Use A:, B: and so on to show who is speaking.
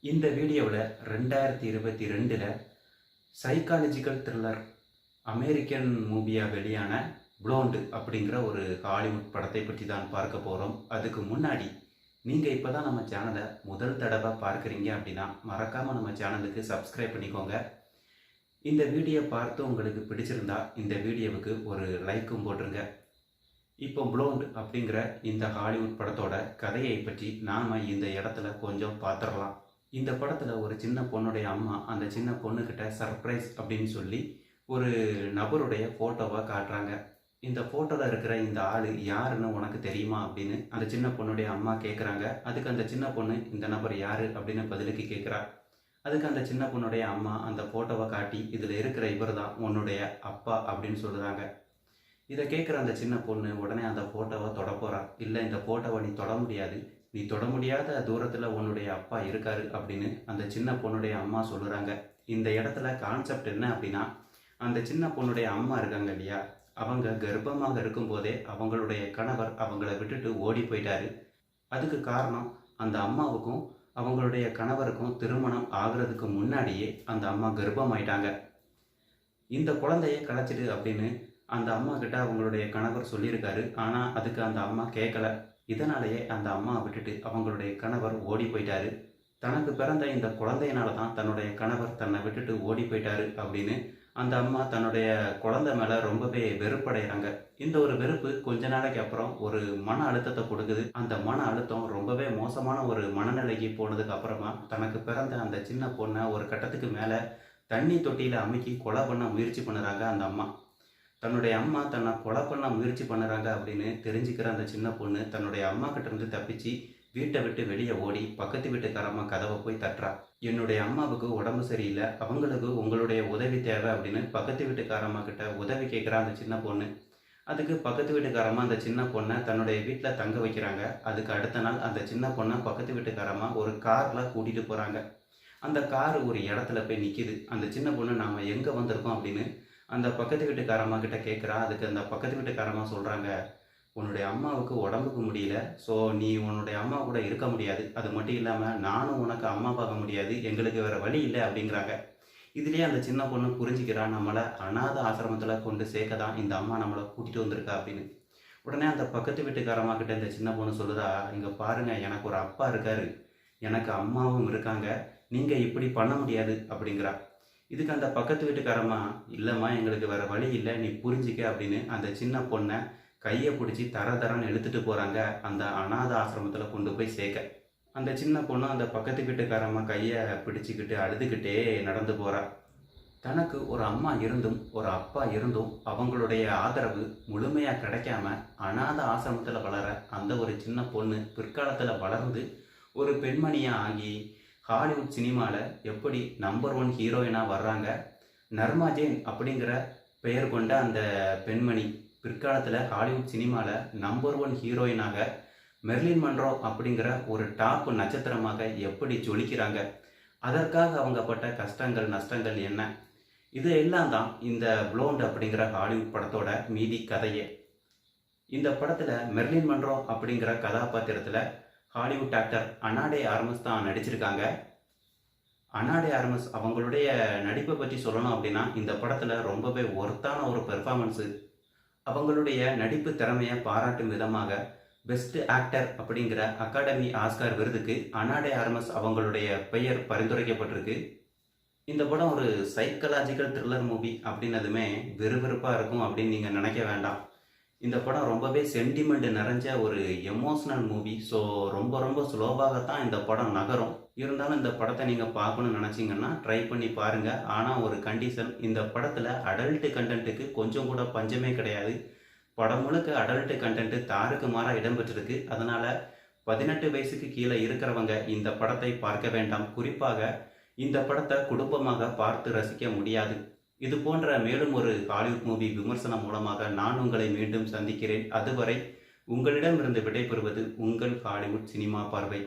A: இந்த வீடியோவில் 2022 psychological thriller American மூவியாக வெளியான ப்ளோண்டு அப்படிங்கிற ஒரு ஹாலிவுட் படத்தை பற்றி தான் பார்க்க போகிறோம். அதுக்கு முன்னாடி நீங்கள் இப்போ தான் நம்ம சேனலை முதல் தடவை பார்க்குறீங்க அப்படின்னா மறக்காமல் நம்ம சேனலுக்கு சப்ஸ்கிரைப் பண்ணிக்கோங்க. இந்த வீடியோ பார்த்து உங்களுக்கு பிடிச்சிருந்தா இந்த வீடியோவுக்கு ஒரு லைக்கும் போட்டுருங்க. இப்போ ப்ளோண்டு அப்படிங்கிற இந்த ஹாலிவுட் படத்தோட கதையை பற்றி நாம் இந்த இடத்துல கொஞ்சம் பார்த்துடலாம். இந்த படத்தில் ஒரு சின்ன பொண்ணுடைய அம்மா அந்த சின்ன பொண்ணுக்கிட்ட சர்ப்ரைஸ் அப்படின்னு சொல்லி ஒரு நபருடைய ஃபோட்டோவை காட்டுறாங்க. இந்த ஃபோட்டோவில் இருக்கிற இந்த ஆள் யாருன்னு உனக்கு தெரியுமா அப்படின்னு அந்த சின்ன பொண்ணுடைய அம்மா கேட்குறாங்க. அதுக்கு அந்த சின்ன பொண்ணு இந்த நபர் யார் அப்படின்னு பதிலுக்கு கேட்குறா. அதுக்கு அந்த சின்ன பொண்ணுடைய அம்மா அந்த ஃபோட்டோவை காட்டி இதில் இருக்கிற இவர் தான் உன்னுடைய அப்பா அப்படின்னு சொல்லுறாங்க. இதை கேட்குற அந்த சின்ன பொண்ணு உடனே அந்த ஃபோட்டோவை தொட போகிறா. இல்லை, இந்த ஃபோட்டோவை நீ தொட முடியாது, நீ தொட முடியாத தூரத்தில் உன்னுடைய அப்பா இருக்காரு அப்படின்னு அந்த சின்ன பொண்ணுடைய அம்மா சொல்லுறாங்க. இந்த இடத்துல கான்செப்ட் என்ன அப்படின்னா, அந்த சின்ன பொண்ணுடைய அம்மா இருக்காங்க இல்லையா, அவங்க கர்ப்பமாக இருக்கும்போதே அவங்களுடைய கணவர் அவங்கள விட்டுட்டு ஓடி போயிட்டாரு. அதுக்கு காரணம் அந்த அம்மாவுக்கும் அவங்களுடைய கணவருக்கும் திருமணம் ஆகிறதுக்கு முன்னாடியே அந்த அம்மா கர்ப்பமாயிட்டாங்க. இந்த குழந்தைய கலைச்சிடு அப்படின்னு அந்த அம்மா கிட்ட அவங்களுடைய கணவர் சொல்லியிருக்காரு. ஆனால் அதுக்கு அந்த அம்மா கேட்கல. இதனாலேயே அந்த அம்மா விட்டுட்டு அவங்களுடைய கணவர் ஓடி போயிட்டாரு. தனக்கு பிறந்த இந்த குழந்தையினால தான் தன்னுடைய கணவர் தன்னை விட்டுட்டு ஓடி போயிட்டாரு அப்படின்னு அந்த அம்மா தன்னுடைய குழந்தை மேலே ரொம்பவே வெறுப்படைகிறாங்க. இந்த ஒரு வெறுப்பு கொஞ்ச நாளைக்கு அப்புறம் ஒரு மன அழுத்தத்தை கொடுக்குது. அந்த மன அழுத்தம் ரொம்பவே மோசமான ஒரு மனநிலைக்கு போனதுக்கு அப்புறமா தனக்கு பிறந்த அந்த சின்ன பொண்ணை ஒரு கட்டத்துக்கு மேலே தண்ணி தொட்டியில் அமுக்கி கொலை பண்ண முயற்சி பண்ணுறாங்க அந்த அம்மா. தன்னுடைய அம்மா தன்னை கொலை பண்ண முயற்சி பண்ணுறாங்க அப்படின்னு தெரிஞ்சுக்கிற அந்த சின்ன பொண்ணு தன்னுடைய அம்மா கிட்டேருந்து தப்பிச்சு வீட்டை விட்டு வெளியே ஓடி பக்கத்து வீட்டுக்காரம்மா கதவை போய் தட்டுறா. என்னுடைய அம்மாவுக்கு உடம்பு சரியில்லை, அவங்களுக்கு உங்களுடைய உதவி தேவை அப்படின்னு பக்கத்து வீட்டுக்காரம்மா கிட்ட உதவி கேட்குறா அந்த சின்ன பொண்ணு. அதுக்கு பக்கத்து வீட்டுக்காரம்மா அந்த சின்ன பொண்ணை தன்னுடைய வீட்டில் தங்க வைக்கிறாங்க. அதுக்கு அடுத்த நாள் அந்த சின்ன பொண்ணை பக்கத்து வீட்டுக்காரம்மா ஒரு காரில் கூட்டிகிட்டு போகிறாங்க. அந்த கார் ஒரு இடத்துல போய் நிற்கிது. அந்த சின்ன பொண்ணு நாம் எங்கே வந்திருக்கோம் அப்படின்னு அந்த பக்கத்து வீட்டுக்காரம்மா கிட்ட கேட்குறா. அதுக்கு அந்த பக்கத்து வீட்டுக்காரம்மா சொல்கிறாங்க, உன்னுடைய அம்மாவுக்கு உடம்புக்கு முடியல, ஸோ நீ உன்னுடைய அம்மா கூட இருக்க முடியாது, அது மட்டும் இல்லாமல் நானும் உனக்கு அம்மா பார்க்க முடியாது, எங்களுக்கு வேறு வழி இல்லை அப்படிங்கிறாங்க. இதுலேயே அந்த சின்ன பொண்ணு புரிஞ்சுக்கிறா, நம்மளை அநாத ஆசிரமத்தில் கொண்டு சேர்க்க தான் இந்த அம்மா நம்மளை கூட்டிகிட்டு வந்திருக்கா அப்படின்னு. உடனே அந்த பக்கத்து வீட்டுக்காரம்மா கிட்ட இந்த சின்ன பொண்ணு சொல்லுதா, இங்கே பாருங்கள், எனக்கு ஒரு அப்பா இருக்காரு, எனக்கு அம்மாவும் இருக்காங்க, நீங்கள் இப்படி பண்ண முடியாது அப்படிங்கிறா. இதுக்கு அந்த பக்கத்து வீட்டுக்காரம்மா, இல்லைம்மா எங்களுக்கு வேறு வழி இல்லை, நீ புரிஞ்சிக்க அப்படின்னு அந்த சின்ன பொண்ணை கையை பிடிச்சி தரன்னு இழுத்துட்டு போகிறாங்க அந்த அநாத ஆசிரமத்தில் கொண்டு போய் சேர்க்க. அந்த சின்ன பொண்ணு அந்த பக்கத்து வீட்டுக்காரம்மா கையை பிடிச்சிக்கிட்டு அழுதுகிட்டே நடந்து போகிறா. தனக்கு ஒரு அம்மா இருந்தும் ஒரு அப்பா இருந்தும் அவங்களுடைய ஆதரவு முழுமையாக கிடைக்காம அநாத ஆசிரமத்தில் வளர அந்த ஒரு சின்ன பொண்ணு பிற்காலத்தில் வளர்ந்து ஒரு பெண்மணியாக ஆகி ஹாலிவுட் சினிமாவில் எப்படி நம்பர் 1 ஹீரோயினாக வர்றாங்க. நர்மா ஜெயின் அப்படிங்கிற பெயர் கொண்ட அந்த பெண்மணி பிற்காலத்தில் ஹாலிவுட் சினிமாவில் நம்பர் 1 ஹீரோயினாக மெர்லின் மன்ரோ அப்படிங்கிற ஒரு டாப் நட்சத்திரமாக எப்படி ஜொலிக்கிறாங்க. அதற்காக அவங்க பட்ட கஷ்டங்கள் நஷ்டங்கள் என்ன, இது எல்லாம் தான் இந்த ப்ளோண்ட் அப்படிங்கிற ஹாலிவுட் படத்தோட மீதி கதையே. இந்த படத்தில் மெர்லின் மன்ரோ அப்படிங்கிற கதாபாத்திரத்தில் ஹாலிவுட் ஆக்டர் அனா டே ஆர்மஸ் தான் நடிச்சிருக்காங்க. அனா டே ஆர்மஸ் அவங்களுடைய நடிப்பை பற்றி சொல்லணும் அப்படின்னா இந்த படத்தில் ரொம்பவே ஒர்த்தான ஒரு பெர்ஃபார்மன்ஸு. அவங்களுடைய நடிப்பு திறமையை பாராட்டும் விதமாக பெஸ்ட் ஆக்டர் அப்படிங்கிற அகாடமி ஆஸ்கார் விருதுக்கு அனா டே ஆர்மஸ் அவங்களுடைய பெயர் பரிந்துரைக்கப்பட்டிருக்கு. இந்த படம் ஒரு சைக்கலாஜிக்கல் த்ரில்லர் மூவி அப்படின்னதுமே விறுவிறுப்பாக இருக்கும் அப்படின்னு நீங்கள் நினைக்க வேண்டாம். இந்த படம் ரொம்பவே சென்டிமெண்ட் நிறைஞ்ச ஒரு எமோஷ்னல் மூவி. ஸோ ரொம்ப ஸ்லோவாகத்தான் இந்த படம் நகரும். இருந்தாலும் இந்த படத்தை நீங்கள் பார்க்கணும்னு நினச்சிங்கன்னா ட்ரை பண்ணி பாருங்கள். ஆனால் ஒரு கண்டிஷன், இந்த படத்தில் அடல்ட்டு கண்டென்ட்டுக்கு கொஞ்சம் கூட பஞ்சமே கிடையாது. படம் முழுக்க அடல்ட்டு கண்டென்ட்டு தாருக்கு மாறாக இடம்பெற்றிருக்கு. அதனால் 18 வயசுக்கு கீழே இருக்கிறவங்க இந்த படத்தை பார்க்க வேண்டாம். குறிப்பாக இந்த படத்தை குடும்பமாக பார்த்து ரசிக்க முடியாது. இது போன்ற மேலும் ஒரு ஹாலிவுட் மூவி விமர்சனம் மூலமாக நான் உங்களை மீண்டும் சந்திக்கிறேன். அதுவரை உங்களிடமிருந்து விடைபெறுவது உங்கள் ஹாலிவுட் சினிமா பார்வை.